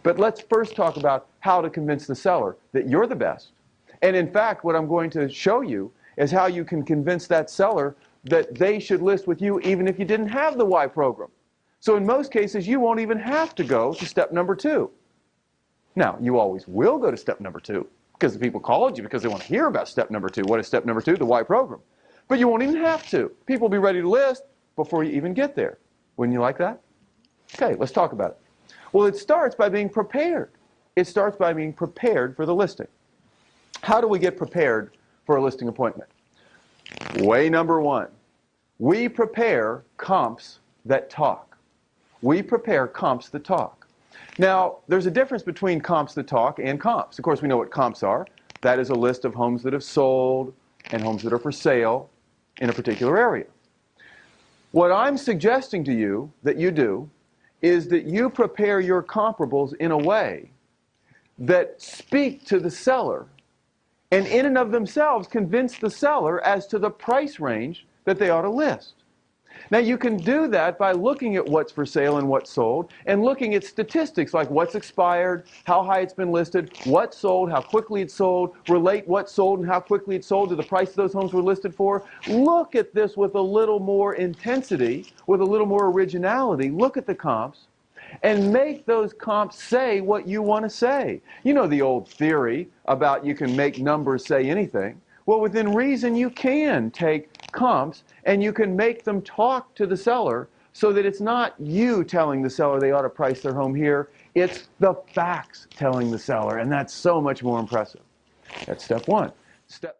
But let's first talk about how to convince the seller that you're the best. And in fact, what I'm going to show you is how you can convince that seller that they should list with you even if you didn't have the Y program. So in most cases, you won't even have to go to step number 2. Now, you always will go to step number 2 because the people called you because they want to hear about step number 2. What is step number 2? The Y program. But you won't even have to. People will be ready to list before you even get there. Wouldn't you like that? Okay, let's talk about it. Well, it starts by being prepared. It starts by being prepared for the listing. How do we get prepared for a listing appointment? Way number 1, we prepare comps that talk. We prepare comps that talk. Now, there's a difference between comps that talk and comps. Of course, we know what comps are. That is a list of homes that have sold and homes that are for sale in a particular area. What I'm suggesting to you that you do is that you prepare your comparables in a way that speak to the seller and in and of themselves convince the seller as to the price range that they ought to list. Now you can do that by looking at what's for sale and what's sold and looking at statistics like what's expired, how high it's been listed, what sold, how quickly it sold, relate what sold and how quickly it sold to the price those homes were listed for. Look at this with a little more intensity, with a little more originality. Look at the comps and make those comps say what you want to say. You know the old theory about you can make numbers say anything. Well, within reason, you can take comps and you can make them talk to the seller so that it's not you telling the seller they ought to price their home here. It's the facts telling the seller, and that's so much more impressive. That's step 1. Step